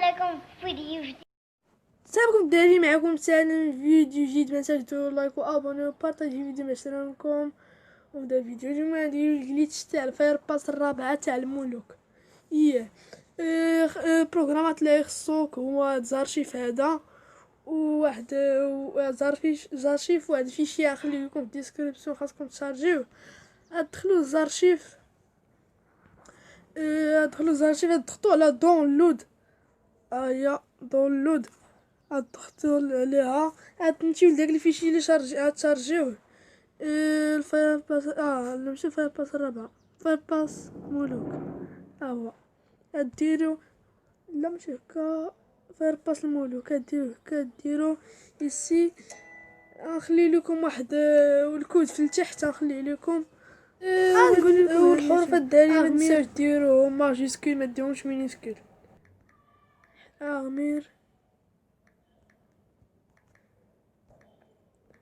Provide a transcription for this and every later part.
عليكم فيديو جديد. السلام عليكم الدراري، معكم سالم فيديو جديد. ما تنساوش ديروا لايك وابونيو وبارطاجيو الفيديو مع شرانكم. ونبدا الفيديو. اليوم نديرو الجليتش تاع الفاير باس الرابعه تاع الملوك. بروغرامات اللي يخصوك هو زارشيف هذا وواحد زارشيف واحد فيشي نخليه لكم في الديسكريبسيون، خاصكم تشارجيوه. ادخلوا الزارشيف، تضغطوا على داونلود. داونلود تضغطوا عليها، تمشيو لداك الفيشي اللي تشارجيوه. الفاير باس نمشي الفاير باس الرابعه، فاير باس ملوك. هو ديرو لا ماشي هكا، فاير باس الملوك كديرو يسي. نخلي لكم واحد والكود في التحت، نخليه لكم. نقول لكم الحروف الدارجه ما تنساوش ديروهم ماجيسكول، ما ديروهمش مينيسكول. اغمير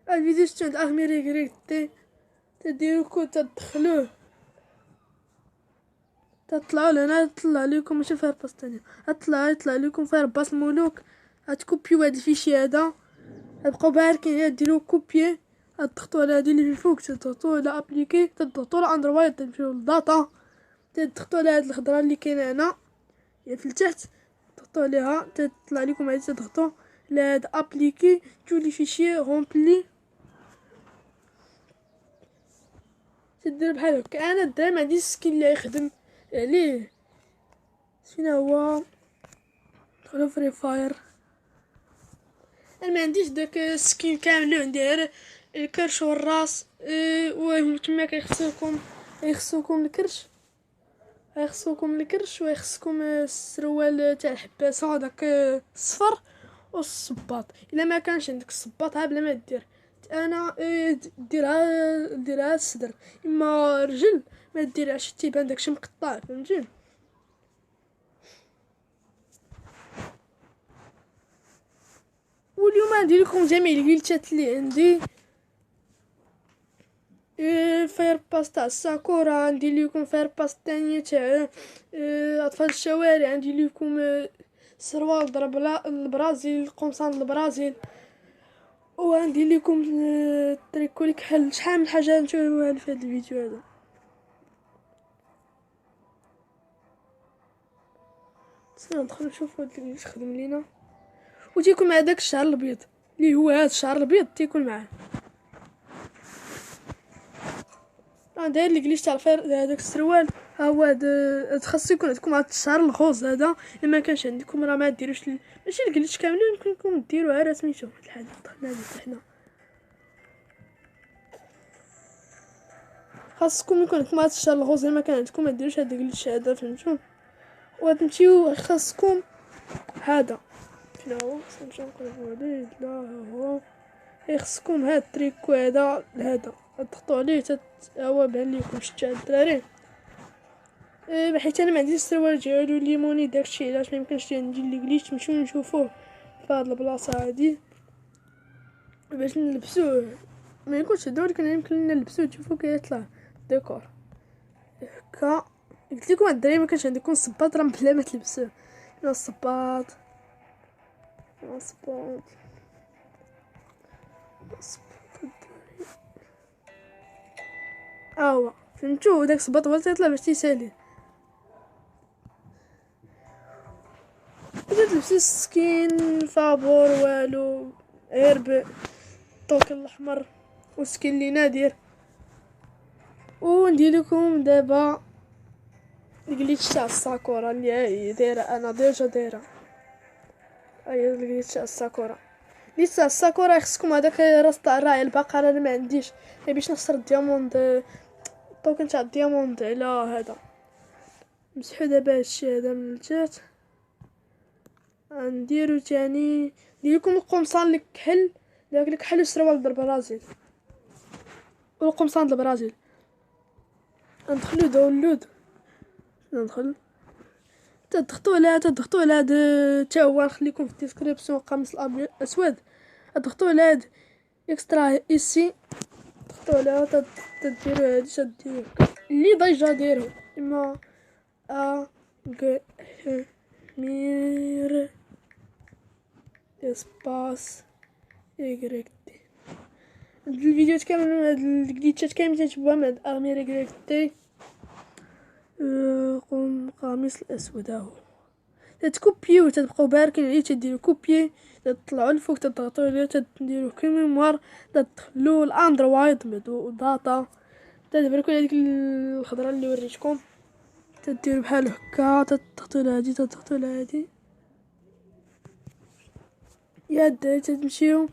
الفيديو ستوند اغمير يقريك تديرو كود، تدخلوه تطلعوا لهنا. تطلع لكم ماشي فاير باس تانية، يطلع لكم فاير باس الملوك. تكوبيو هاد الفيشي هذا، تبقاو باركين ديرو كوبيي. تضغطوا على هادي اللي في الفوق، تضغطوا على ابليكي، تضغطوا على اندرويد، تمشيو للداتا، تضغطوا على هاد الخضره اللي كاينه هنا في التحت، تضغطوا عليها تطلع لكم هادي، تضغطوا على هاد ابليكي تو لي فيشي رومبلي. تدير بحال هكا. انا الدراري ما عنديش سكين اللي يخدم عليه. شنو هو؟ دخلوا فري فاير. انا ما عنديش داك السكين كامل، عندي غير الكرش والراس. وتما يخصكم الكرش ويخصكم السروال تاع الحباسه داك الصفر والصباط. الا ما كانش عندك الصباط بلا ما دير. انا ديرها الصدر، اما رجل ما ديرهاش تيبان داكشي مقطع، فهمتي؟ واليوم غندير لكم جميع الجليتشات اللي عندي. فاير باس تاع الساكورا، ندير لكم فاير باس تانية تاع اطفال الشوارع، ندير لكم سروال ضرب البرازيل، قمصان البرازيل. وغندير لكم تريكولي كحل. شحال من حاجه نشوفوها في هذا الفيديو هذا. ندخل نشوف هاد اللي خدم لينا، وتيكون مع داك الشعر الابيض اللي هو هذا الشعر الابيض تيكون معاه. داير لي كليش تاع الفير هذاك السروال. ها هو هذا خاصو يكون عندكم هاد الشعر الغوز هذا. الا ما كانش عندكم راه ما ديروش ماشي الكليش كاملين، يمكن لكم ديروها. راه سميتو الحاجه دخلنا حنا. خاصكم يكون عندكم هاد الشعر الغوز، الا ما كان عندكم ما ديروش هاد الكليش هذا، فهمتوا؟ وتمشيو خاصكم هذا شنو هو؟ نمشيو نقلبوا عليه. لا هو خصكم هاد التريكو هذا تضغطوا عليه هو بان لكم. شتو الدراري؟ حيت انا ما عنديش السروال ديالو ليموني، داكشي علاش ما يمكنش ندير لي كليش. نمشيو نشوفوه في هاد البلاصه هادي باش نلبسوه. ما يكونش هذا، ولكن يمكن نلبسوه تشوفوا كيطلع ديكور هكا. قلت لكم الدراري ما كانش عندكم الصباط راه بلا ما تلبسوه. الصباط هو فهمتو؟ داك الصباط هو تيطلع باش تيسالي. بدات تلبسي السكين فابور والو غير بالطوكن الاحمر والسكين اللي نادر. وندير لكم دابا الجليتش تاع الساكورا اللي هي دايره. انا ديجا دايره الجليتش تاع الساكورا. لسه الساكورا خصكم هذاك راس تاع الراعي البقره. انا ما عنديش باش نخسر الدياموند، الطوكن تاع الدياموند على هذا. مسحو دابا هادشي هذا من الجهات. نديرو تاني ندير لكم القمصان الكحل، داك الكحل والسروال د البرازيل والقمصان د البرازيل. ندخلو داونلود، ندخل تضغطوا على هاد تا هو نخليكم في الديسكريبسيون. قميص الابيض اسود تضغطوا على هاد اكسترا ايسي، تضغطوا على تديروا هادي تديروا اللي ديجا ديرو. اما مير اسباس ايغريك تي. هاد الفيديوهات كامل، هاد الجليتشات كامل تنشوفها مع هاد ارمير ايغريك تي. قوم قميص الاسود هاهو تتكوبيو تتبقاو باركين عليه، تديرو كوبيي تطلعوا الفوق تضغطوا عليه تديرو كيميموار تدخلوا الاندرويد داتا تتبركوا هذيك الخضره اللي وريتكم تديروا بحال هكا تضغطوا لهادي تضغطوا لهادي يا دراري تمشيو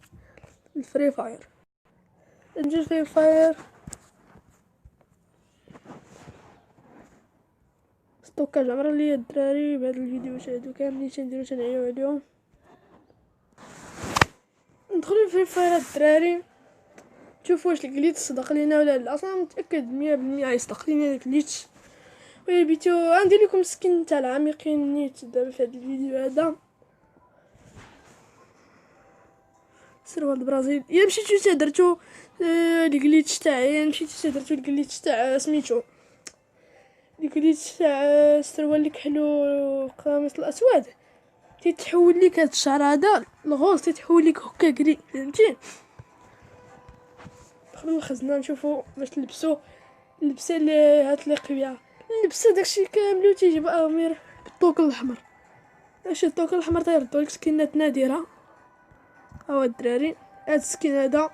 الفري فاير. نجي الفري فاير ستوكاج عمر ليا الدراري بهاد الفيديوهات هادو كاملين تنديرو تنعيو عليهم. ندخلو الفري فاير الدراري شوفوا واش الكليتش صدق لينا ولا لا. اصلا متاكد 100% يصدق لينا الكليتش. ويا بيتو غندير لكم سكين تاع العميقين نيت دابا في هذا الفيديو هذا. سيرفر البرازيل يا مشيتو درتو الكليتش تاعي، مشيتو درتو الكليتش تاع سميتو الكليتش تاع السروال اللي كحلو القميص الاسود تيتحول لك هاد الشعر هذا الغوص تيتحول لك هكا كري فهمتي. دخلوا الخزنه نشوفوا باش تلبسوا اللبسه اللي هتليق بها اللبسه داكشي كامل تيجيب امير بالطوق الاحمر. اش الطوق الاحمر تيردوا لك سكينات نادره. هاو الدراري هاد السكين هذا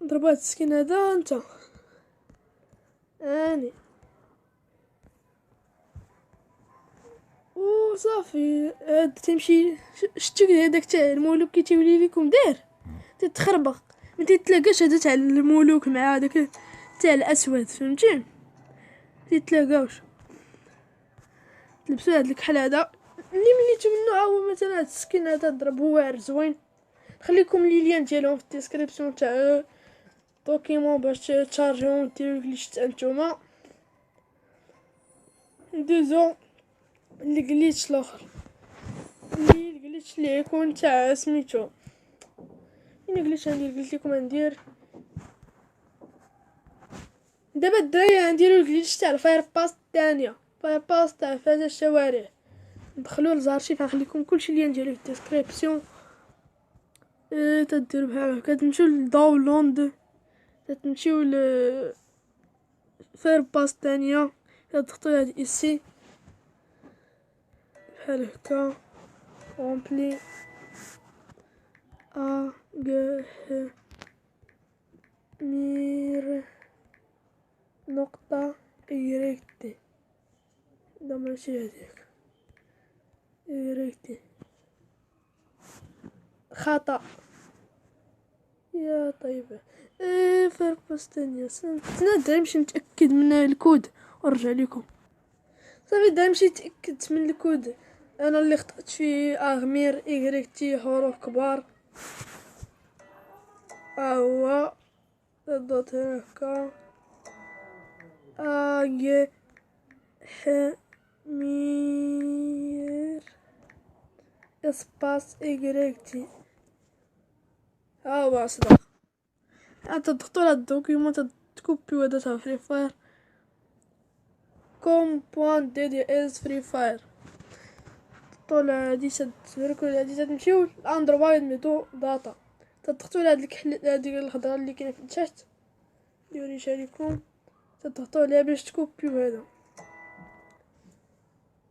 ضربوا هاد السكين هذا انت اني وصافي. هاد تمشي شتو هذاك تاع المولوك كي تيولي لكم داير تتخربق ما تتلاقاش هذا تاع المولوك مع هذاك تاع الاسود فهمتي تتلاقاوش. تلبسوا هاد الكحل هذا اللي مليتو منه هو مثلا هاد السكين هذا ضرب هو واعر زوين. خليكم لي لين ديالهم في الديسكريبسيون تاع دوكيمون باش تشارجيهم ديروا كليش نتوما. ندوزو الكليتش الاخر اللي الكليتش اللي يكون تاع سميتو انا كليتش ندير قلت لكم ندير دابا الدراري نديرو الكليتش تاع الفاير باس الثانيه فاير باس تاع فاز الشوارع. ندخلوا لزارشيف غنخليكم كلشي اللي نديرو في الديسكريبسيون. تديروا بحال هكا تمشيو لداونلود تمشيو ل فاير باس الثانيه تضغطوا هاد ايسي بحال هكا رومبلي مير نقطة إيريكتي لا ماشي هذيك إيريكتي خطأ يا طيبة. فربوس تانية سنة نمشي نتأكد من الكود ونرجع لكم. صافي دا نمشي تأكدت من الكود انا اللي خطأت فيه اغمير إيغريكتي حروف كبار. هو تضغط هكا مير اسباس إيغريكتي هو صدق. تضغطوا على الدوكيمون تكوبيو هذا تاع فري فاير كوم بوان دي دي اس فري فاير طلع هادي تبركوا هادي تمشيو الاندرويد ميتو داتا تضغطوا على هاد الكحل هاديك الخضره اللي كاينه في التحت اللي وريتها لكم تضغطوا عليها باش تكوبيو هذا.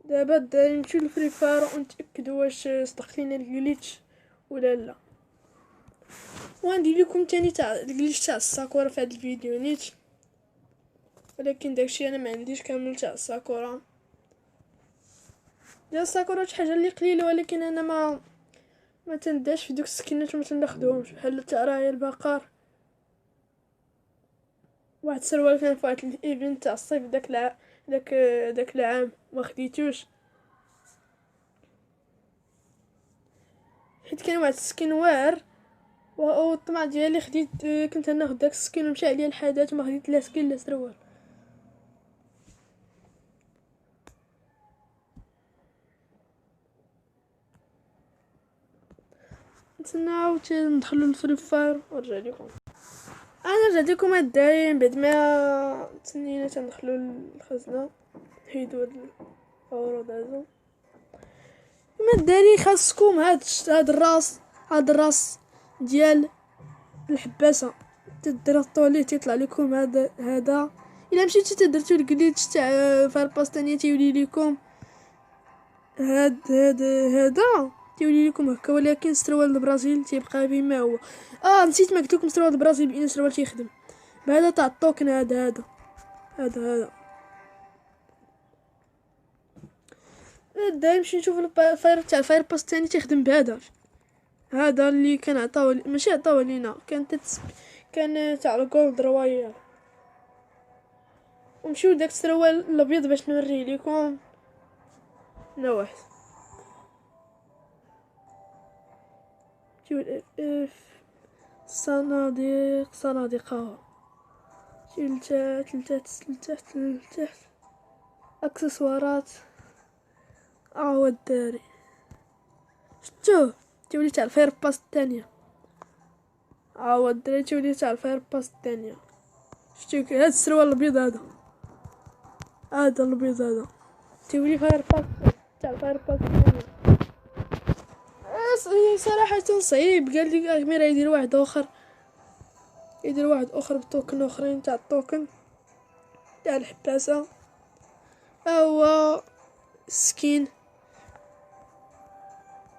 دابا الدراري نمشيو للفري فاير ونتاكدوا واش صدق لينا الجليتش ولا لا. وندير لكم تاني تاع الجليتش تاع الساكورا في هذا الفيديو نيت ولكن داكشي انا ما عنديش كامل تاع الساكورا. ديال الساكورا شي حاجه اللي قليله ولكن انا ما تنداش في دوك السكينات وما تناخذهمش بحال تاع راعي البقر. واحد السروال كان في واحد الايفنت تاع الصيف داك العام ما خديتوش حيت كان واحد السكين واعر والطمع ديالي خديت كنت ناخذ داك السكين ومشى عليا الحدث وما خديت لا سكين لا سروال. نتسناو ندخلوا للفري فاير ونرجع لكم. انا رجعت لكم الدراري بعد ما تسنينا تندخلوا للخزنه نحيدوا اورو دازو. ما الدري خاصكم هاد الراس ديال الحباسه تدير الطولي تيطلع لكم هذا الا مشيتي تدرتو الجليتش تاع فايرباس تانية تيولي لكم هذا تيولي لكم هكا، ولكن سروال البرازيل تيبقى بما هو. نسيت ما قلت لكم سروال البرازيل بان سروال تيخدم بهذا تاع الطوكن. هذا دايما نمشي نشوف الفاير تاع الفايرباس الثاني تيخدم بهذا. هذا اللي كان عطاو ماشي عطاو لينا، كان تاع الجولد رواير. ونمشيو لداك السروال الابيض باش نوريه لكم. واحد صناديق تلتات اكسسوارات. هو الداري شتوه تولي تاع الفاير باس الثانيه. هو الدري تولي تاع الفاير باس الثانيه. شتو هاد السروال الابيض هذا الابيض هذا تولي فاير باس تاع الفاير باس الثانيه. صراحه صعيب. قال لي امير يدير واحد اخر بتوكن اخرين تاع الطوكن تاع الحباسه. هو سكين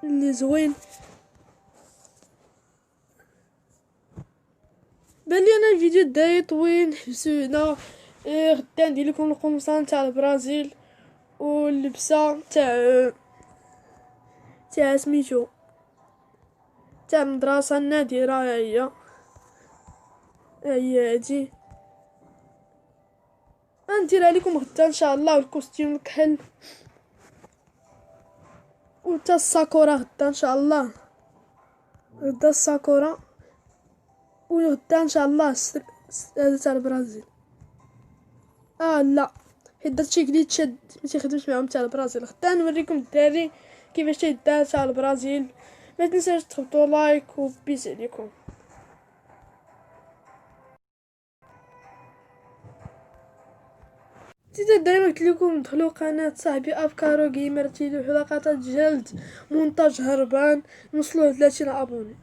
اللي زوين. بان لي انا الفيديو داي طويل حبسو هنا. غدا ندير لكم القمصان تاع البرازيل واللبسه تاع سميتو تاع المدرسه النادره. هي هادي نديرها لكم غدا ان شاء الله. والكوستيم الكحل وتا الساكورا غدا ان شاء الله. غدا الساكورا وغدا ان شاء الله هذا تاع البرازيل. لا حيت درت شي جليتش ما تيخدمش معاهم تاع البرازيل. غدا نوريكم الدراري كيفاش تيدار تاع البرازيل. ما تنساوش تخبطوا لايك وبيس عليكم. دائما قلت لكم دخلوا قناه صاحبي افكارو جيمر تيلو حلقات جلد مونتاج هربان نوصلوا 30 ابوني.